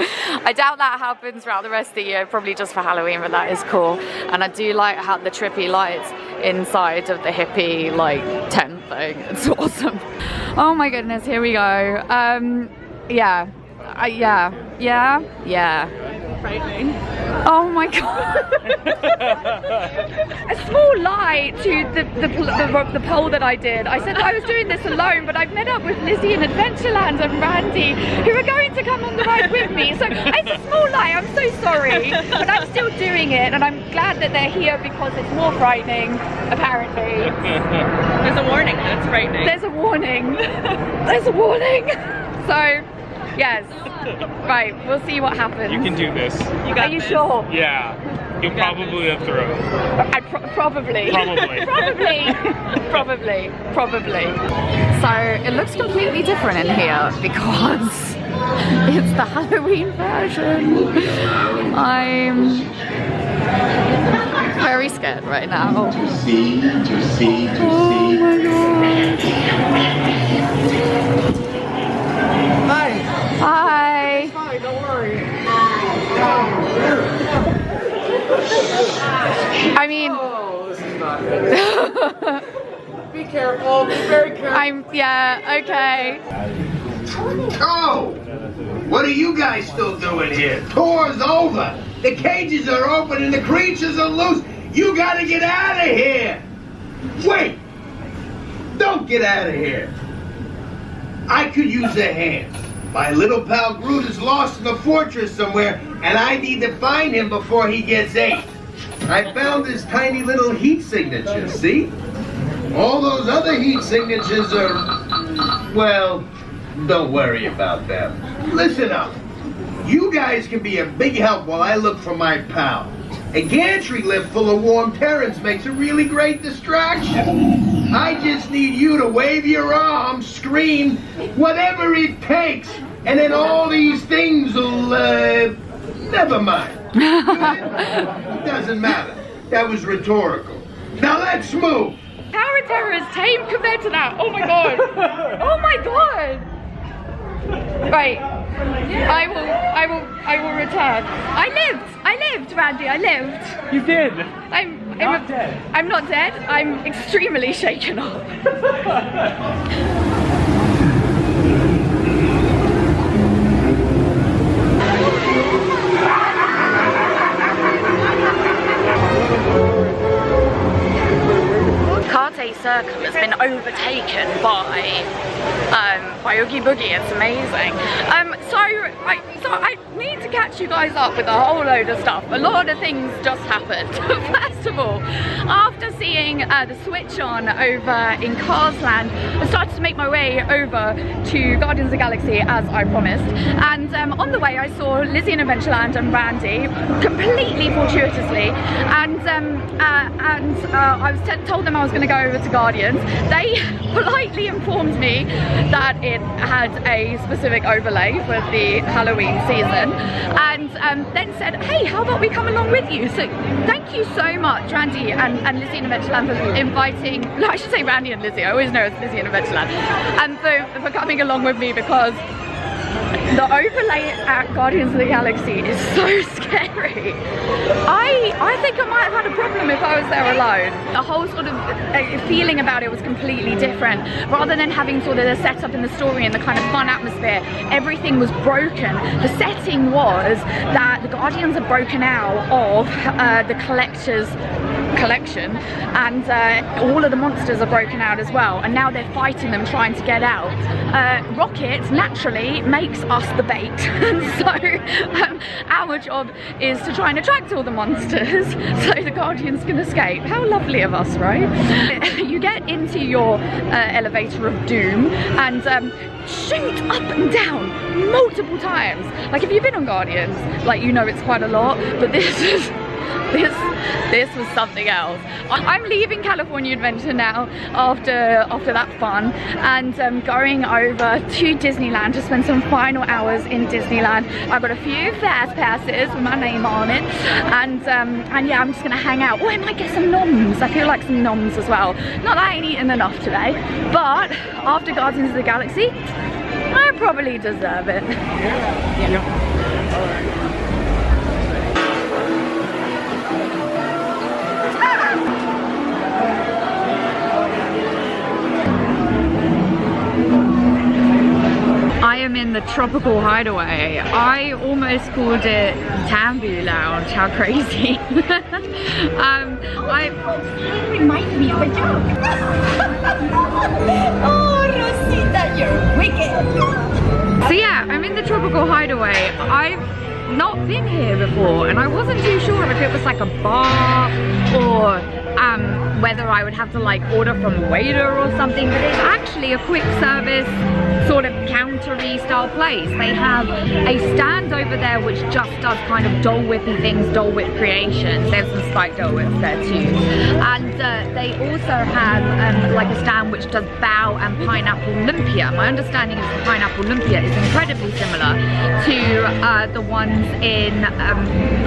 I doubt that happens throughout the rest of the year, probably just for Halloween, but that is cool. And I do like how the trippy lights inside of the hippie like tent thing. It's awesome. Oh my goodness, here we go. Yeah. Frightening. Oh my god. A small lie to the poll that I did. I said I was doing this alone, but I've met up with Lizzie in Adventureland and Randy, who are going to come on the ride with me. So it's a small lie, I'm so sorry. But I'm still doing it, and I'm glad that they're here because it's more frightening, apparently. There's a warning that it's frightening. There's a warning. There's a warning. So, yes. Right, we'll see what happens. You can do this. Are you sure? Yeah. You'll probably have thrown. Probably. Probably. So it looks completely different in here because it's the Halloween version. I'm very scared right now. To see. Oh my god. Hi. Fine, don't worry. I mean, Oh, this is not good. Be careful, be very careful. Yeah, okay. Oh! What are you guys still doing here? Tour's over. The cages are open and the creatures are loose. You gotta get out of here. Wait! Don't get out of here. I could use a hand. My little pal Groot is lost in the fortress somewhere, and I need to find him before he gets ate. I found this tiny little heat signature, see? All those other heat signatures are, well, don't worry about them. Listen up. You guys can be a big help while I look for my pal. A gantry lift full of warm terrans makes a really great distraction. I just need you to wave your arms, scream, whatever it takes, and then all these things will, never mind. It doesn't matter. That was rhetorical. Now let's move. Tower of Terror is tame compared to that. Oh my god. Oh my god. Right. I will return. I lived, Randy, I lived. You did. I'm not dead. I'm not dead. I'm extremely shaken up. Cartier Circle has been overtaken by Oogie Boogie. It's amazing. So I need to catch you guys up with a whole load of stuff. A lot of things just happened. First of all, after seeing the switch on over in Cars Land, I started to make my way over to Guardians of the Galaxy as I promised. And on the way I saw Lizzie in Adventureland and Randy, completely fortuitously. And I was told them I was going to go over to Guardians. They politely informed me that it had a specific overlay for the Halloween season, and then said, hey, how about we come along with you? So thank you so much, Randy and Lizzie in Adventureland, for inviting, no, I should say Randy and Lizzie, I always know it's Lizzie in Adventureland, and for coming along with me, because the overlay at Guardians of the Galaxy is so scary. I think I might have had a problem if I was there alone. The whole sort of feeling about it was completely different. Rather than having sort of the setup in the story and the kind of fun atmosphere, everything was broken. The setting was that the Guardians are broken out of the collector's collection, and all of the monsters are broken out as well, and now they're fighting them, trying to get out. Rocket naturally makes us the bait, and so our job is to try and attract all the monsters so the Guardians can escape. How lovely of us, right? You get into your elevator of doom and shoot up and down multiple times. Like, if you've been on Guardians, like, you know it's quite a lot, but this is this was something else. I'm leaving California Adventure now after that fun, and going over to Disneyland to spend some final hours in Disneyland. I've got a few fast passes with my name on it, and yeah, I'm just gonna hang out. Oh, I might get some noms. I feel like some noms as well. Not that I ain't eaten enough today, but after Guardians of the Galaxy, I probably deserve it. I am in the tropical hideaway. I almost called it Tambu Lounge. How crazy. Reminds me of a joke. Oh, Rosita, you're wicked. So yeah, I'm in the tropical hideaway. I've not been here before, and I wasn't too sure if it was like a bar or whether I would have to like order from a waiter or something, but it's actually a quick service sort of countery style place. They have a stand over there which just does kind of Dole Whippy things, Dole Whip creations. There's some spiked Dole Whips there too. And they also have like a stand which does Bao and Pineapple Lumpia. My understanding is the Pineapple Lumpia is incredibly similar to the ones in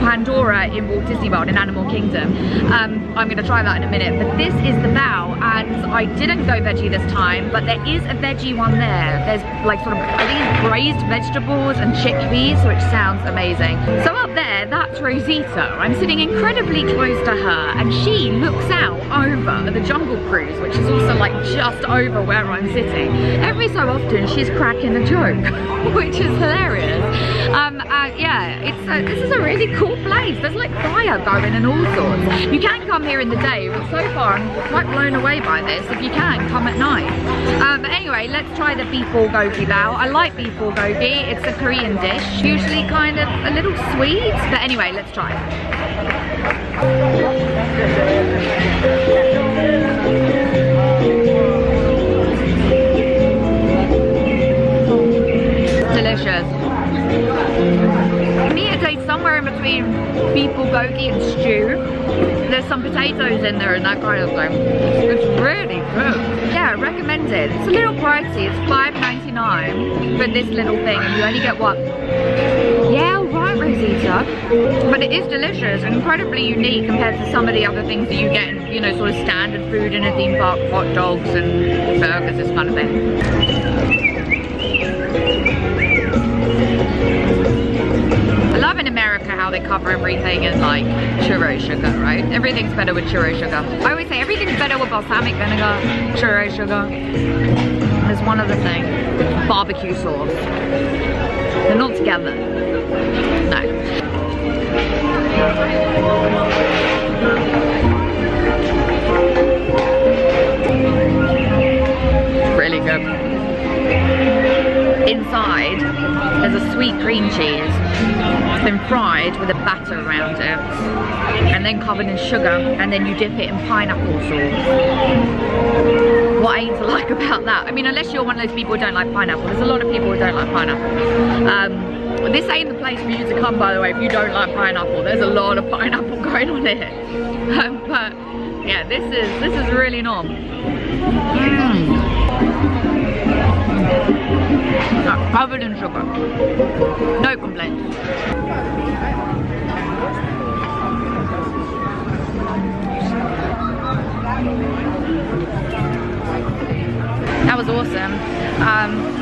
Pandora in Walt Disney World in Animal Kingdom. I'm going to try that in a minute, but this is the Bao, and I didn't go veggie this time, but there is a veggie one there. There's like sort of, I think it's braised vegetables and chickpeas, which sounds amazing. So up there, that's Rosita. I'm sitting incredibly close to her, and she looks out over the Jungle Cruise, which is also like just over where I'm sitting. Every so often, she's cracking a joke, which is hilarious. Yeah, this is a really cool place. There's like fire going and all sorts. You can come here in the day, but so far I'm quite blown away by this. If you can, come at night. But anyway, let's try the beef bulgogi bao. I like beef bulgogi. It's a Korean dish, usually kind of a little sweet. But anyway, let's try it. Delicious. To me, it tastes somewhere in between beef bulgogi and stew. There's some potatoes in there and that kind of thing. It's really good. Yeah, recommended. It's a little pricey. It's $5.99 for this little thing, and you only get one. Yeah, right, Rosita. But it is delicious and incredibly unique compared to some of the other things that you get in, you know, sort of standard food in a theme park, hot dogs and burgers, this kind of thing. I love in America how they cover everything in like churro sugar, right? Everything's better with churro sugar. I always say everything's better with balsamic vinegar, churro sugar. There's one other thing, barbecue sauce. They're not together. No. Really good. Inside, there's a sweet cream cheese. It's been fried with a batter around it, and then covered in sugar, and then you dip it in pineapple sauce. What ain't to like about that? I mean, unless you're one of those people who don't like pineapple. There's a lot of people who don't like pineapple. This ain't the place for you to come, by the way, if you don't like pineapple. There's a lot of pineapple going on here. But yeah, this is really nom. Covered in sugar. No complaints. That was awesome.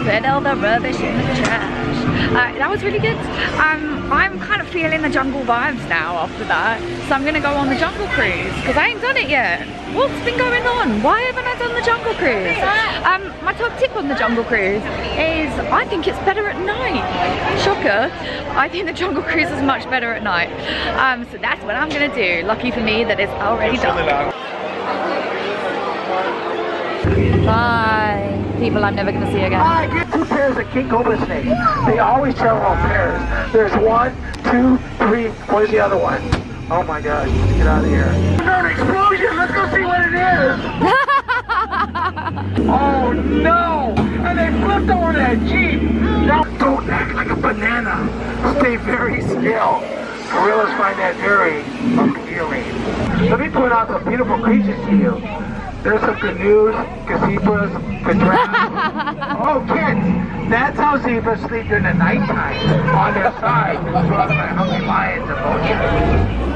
Put all the rubbish in the trash. That was really good. I'm kind of feeling the jungle vibes now after that. So I'm gonna go on the jungle cruise because I ain't done it yet. What's been going on? Why haven't I done the jungle cruise? My top tip on the jungle cruise is I think it's better at night. Shocker. I think the jungle cruise is much better at night. So that's what I'm gonna do. Lucky for me that it's already done. Bye. People I'm never gonna see again. I get 2 pairs of king cobra snakes. They always travel in pairs. There's 1, 2, 3. Where's the other one? Oh my gosh, let's get out of here. There's an explosion, let's go see what it is. Oh no! And they flipped over that Jeep. Now, don't act like a banana. Stay very still. gorillas find that very appealing. Let me point out some beautiful creatures to you. There's some canoes, gazebras, giraffes. Oh, kids, that's how zebras sleep during the nighttime, on their side, surrounded by hungry lions and vultures.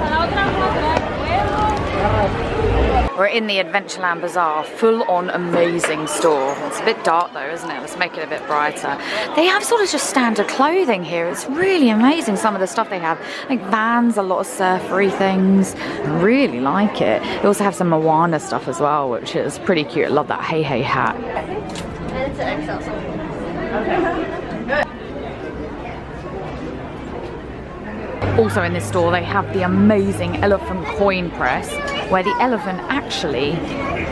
We're in the Adventureland Bazaar, full on amazing store. It's a bit dark though, isn't it? Let's make it a bit brighter. They have sort of just standard clothing here. It's really amazing, some of the stuff they have. Like Vans, a lot of surfery things. I really like it. They also have some Moana stuff as well, which is pretty cute. I love that hey hey hat. And it's an XL size. Also in this store they have the amazing elephant coin press, where the elephant actually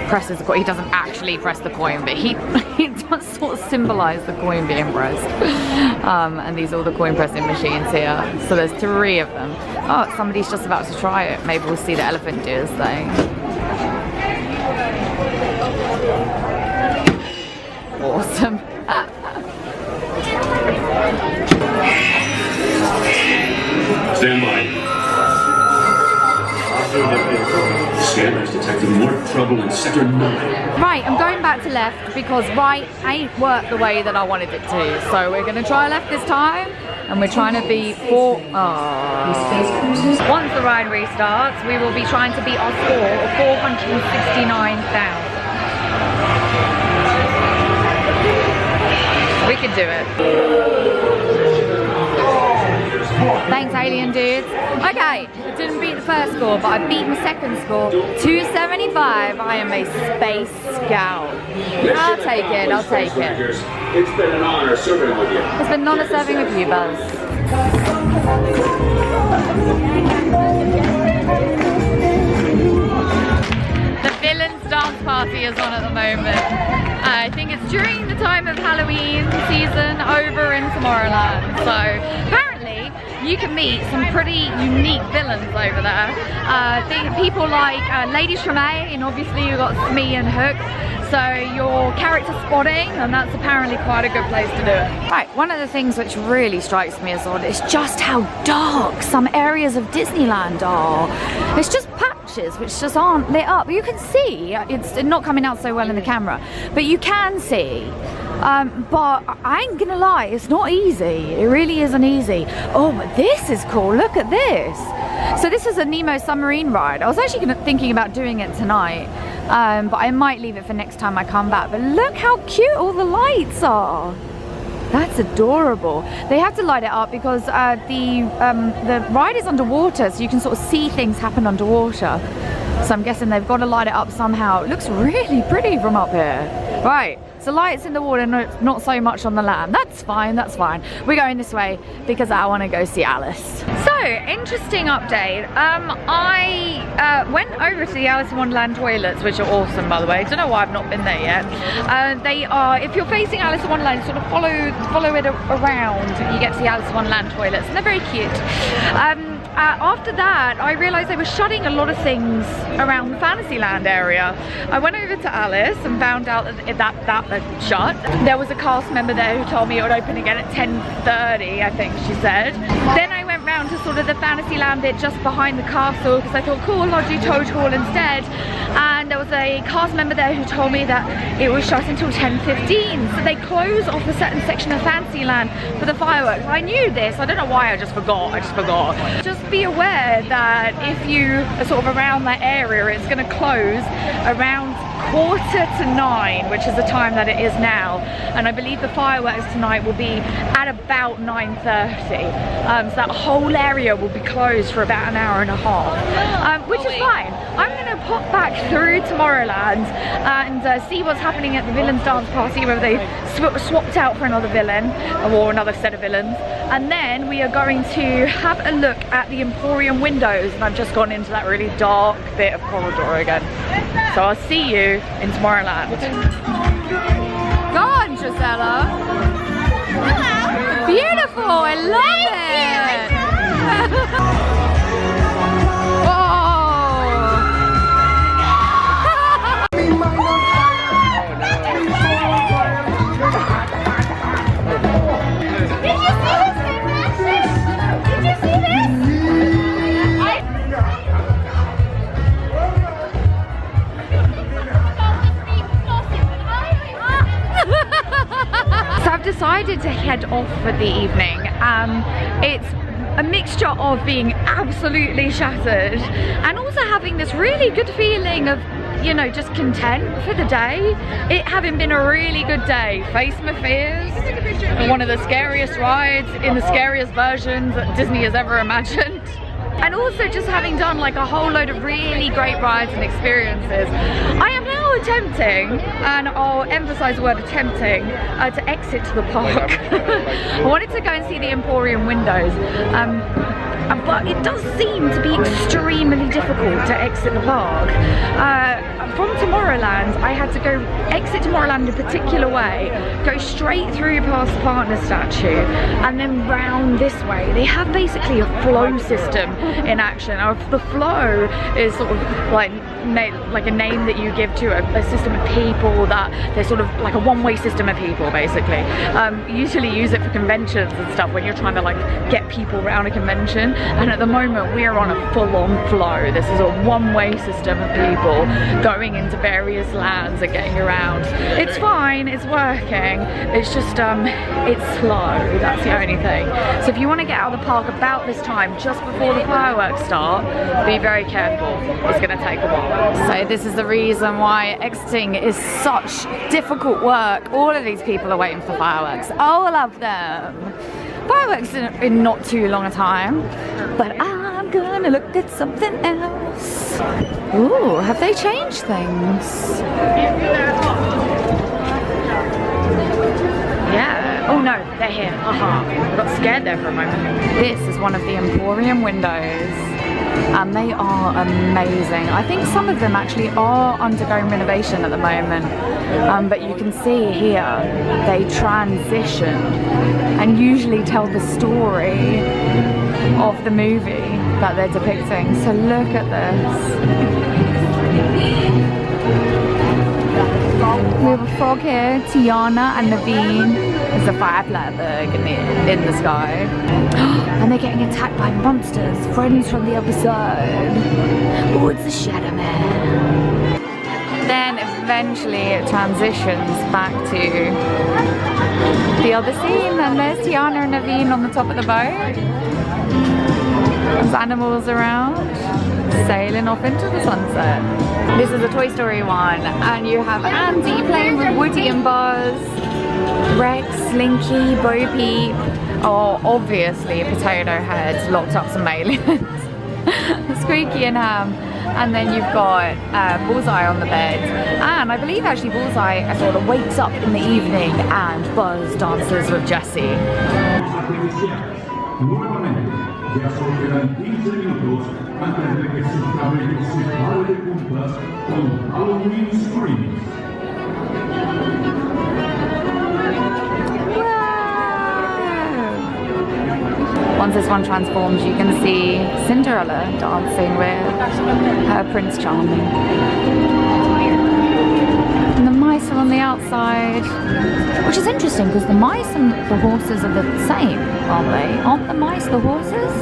presses the coin. He doesn't actually press the coin, but he does sort of symbolise the coin being pressed. And these are all the coin pressing machines here. So there's 3 of them. Oh, somebody's just about to try it. Maybe we'll see the elephant do his thing. Awesome. Stand by. Scanners detecting more trouble in Sector 9. Right, I'm going back to left because right ain't worked the way that I wanted it to. So we're going to try left this time, and we're trying to beat 4. Once the ride restarts, we will be trying to beat our score of 469,000. We can do it. Thanks, alien dudes. Okay, I didn't beat the first score, but I beat my second score, 275. I am a space scout. I'll take it, I'll take it. It's been an honor serving with you. It's been an honor serving with you, Buzz. The villains dance party is on at the moment. I think it's during the time of Halloween season over in Tomorrowland. So apparently you can meet some pretty unique villains over there. People like Lady Tremaine, obviously you've got Smee and Hook. So your character spotting, and that's apparently quite a good place to do it. Right, one of the things which really strikes me as odd is just how dark some areas of Disneyland are. It's just patches which just aren't lit up. You can see, it's not coming out so well in the camera, but you can see. But I ain't gonna lie, it's not easy. It really isn't easy. Oh, but this is cool, look at this. So this is a Nemo submarine ride. I was actually thinking about doing it tonight, but I might leave it for next time I come back. But look how cute all the lights are. That's adorable. They have to light it up because the ride is underwater, so you can sort of see things happen underwater. So I'm guessing they've got to light it up somehow. It looks really pretty from up here. Right, so lights in the water, not so much on the land. That's fine, that's fine. We're going this way because I want to go see Alice. So, interesting update. I went over to the Alice in Wonderland toilets, which are awesome, by the way. I don't know why I've not been there yet. They are, if you're facing Alice in Wonderland, sort of follow it around, you get to the Alice in Wonderland toilets, and they're very cute. After that, I realised they were shutting a lot of things around the Fantasyland area. I went over to Alice and found out that had shut. There was a cast member there who told me it would open again at 10:30, I think she said. Then I went round to sort of the Fantasyland bit just behind the castle because I thought, cool, I'll do Toad Hall instead. And there was a cast member there who told me that it was shut until 10:15. So they closed off a certain section of Fantasyland for the fireworks. I knew this, I don't know why, I just forgot. Just be aware that if you are sort of around that area, it's going to close around 8:45, which is the time that it is now, and I believe the fireworks tonight will be at about 9:30. So that whole area will be closed for about an hour and a half, which is fine. I'm going to pop back through Tomorrowland and see what's happening at the Villains Dance Party, whether they swapped out for another villain or another set of villains, and then we are going to have a look at the Emporium windows, and I've just gone into that really dark bit of corridor again. So I'll see you in Tomorrowland. Go on, Gisela. Beautiful, I love it. decided to head off for the evening. It's a mixture of being absolutely shattered and also having this really good feeling of, you know, just content for the day. It having been a really good day. Faced my fears. One of the scariest rides in the scariest versions that Disney has ever imagined. And also just having done like a whole load of really great rides and experiences, I am now attempting, and I'll emphasize the word attempting, to exit the park. I wanted to go and see the Emporium windows, but it does seem to be extremely difficult to exit the park. From Tomorrowland, I had to go exit Tomorrowland in a particular way, go straight through past the partner statue, and then round this way. They have basically a flow system in action. The flow is sort of like a name that you give to a system of people that they're sort of like a one-way system of people, basically. Usually use it for conventions and stuff when you're trying to like get people around a convention. And at the moment we are on a full-on flow. This is a one-way system of people going into various lands and getting around. It's fine, it's working. It's just it's slow. That's the only thing. So if you want to get out of the park about this time, just before the fireworks start, be very careful. It's going to take a while. So this is the reason why exiting is such difficult work. All of these people are waiting for fireworks. All of them. Fireworks in not too long a time, but I'm gonna look at something else. Ooh, have they changed things? Yeah. Oh no, they're here. Haha. I got scared there for a moment. This is one of the Emporium windows, and they are amazing. I think some of them actually are undergoing renovation at the moment, but you can see here they transition and usually tell the story of the movie that they're depicting. So look at this. We have a frog here, Tiana and Naveen. There's a firefly bug in the sky. And they're getting attacked by monsters, friends from the other side. Oh, it's the Shadow Man. Then eventually it transitions back to the other scene, and there's Tiana and Naveen on the top of the boat. There's animals around, sailing off into the sunset. This is a Toy Story one, and you have Andy playing with Woody and Buzz, Rex, Slinky, Bo Peep, oh, obviously Potato Head locked up some aliens, Squeaky and Ham, and then you've got Bullseye on the bed, and I believe actually Bullseye sort of wakes up in the evening and Buzz dances with Jessie. Ya solo quedan 15 minutos antes de que sus cabellos se paren de puntas con Halloween Screams. Once this one transforms, you can see Cinderella dancing with her Prince Charming. And the mice are on the outside, which is interesting because the mice and the horses are the same, aren't they? Aren't the mice the horses?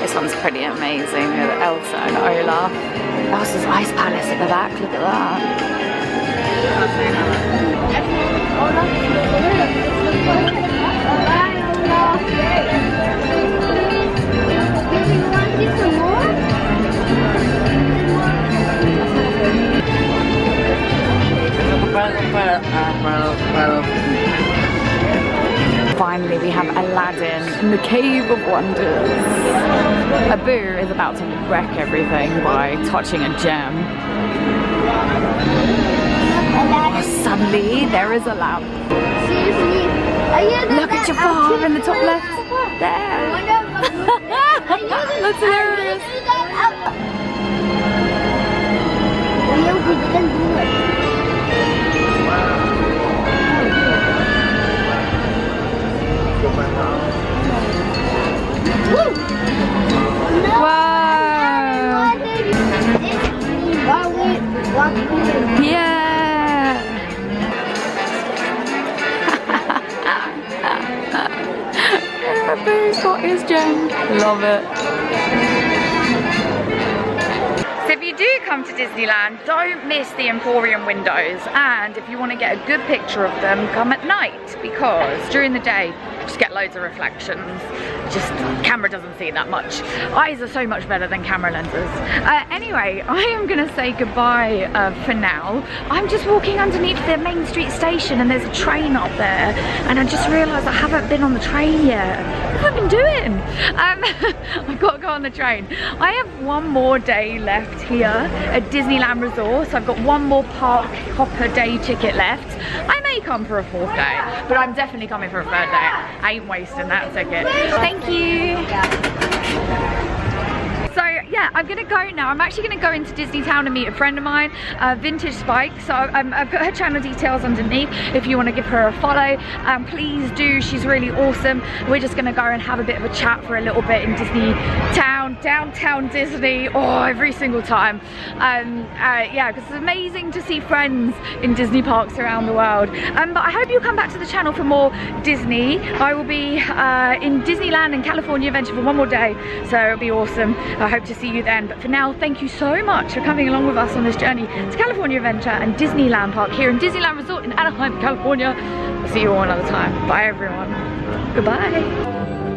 This one's pretty amazing with Elsa and Olaf. Elsa's Ice Palace at the back, look at that. Finally, we have Aladdin in the Cave of Wonders. Abu is about to wreck everything by touching a gem. Oh, suddenly, there is a lamp. Look at Jafar in the top left. There. That's hilarious. Wow! Yeah! Abu's got his gem. Love it. So if you do do come to Disneyland, don't miss the Emporium windows, and if you want to get a good picture of them, come at night, because during the day you just get loads of reflections. Just camera doesn't see that much. Eyes are so much better than camera lenses. Anyway, I am gonna say goodbye for now. I'm just walking underneath the Main Street station and there's a train up there, and I just realised I haven't been on the train yet. What have I been doing? I've got to go on the train. I have one more day left here at Disneyland Resort, so I've got one more park hopper day ticket left. I may come for a 4th day, but I'm definitely coming for a 3rd day. I ain't wasting that ticket. Thank you. So yeah, I'm gonna go now. I'm actually gonna go into Disney Town and meet a friend of mine, Vintage Spike. So I've put her channel details underneath if you want to give her a follow. Please do, she's really awesome. We're just gonna go and have a bit of a chat for a little bit in Disney Town, downtown Disney, every single time. Yeah, because it's amazing to see friends in Disney parks around the world. But I hope you'll come back to the channel for more Disney. I will be in Disneyland and California Adventure for one more day, so it'll be awesome. I hope to see you then, but for now, thank you so much for coming along with us on this journey to California Adventure and Disneyland Park here in Disneyland Resort in Anaheim, California. I'll see you all another time. Bye everyone. Goodbye.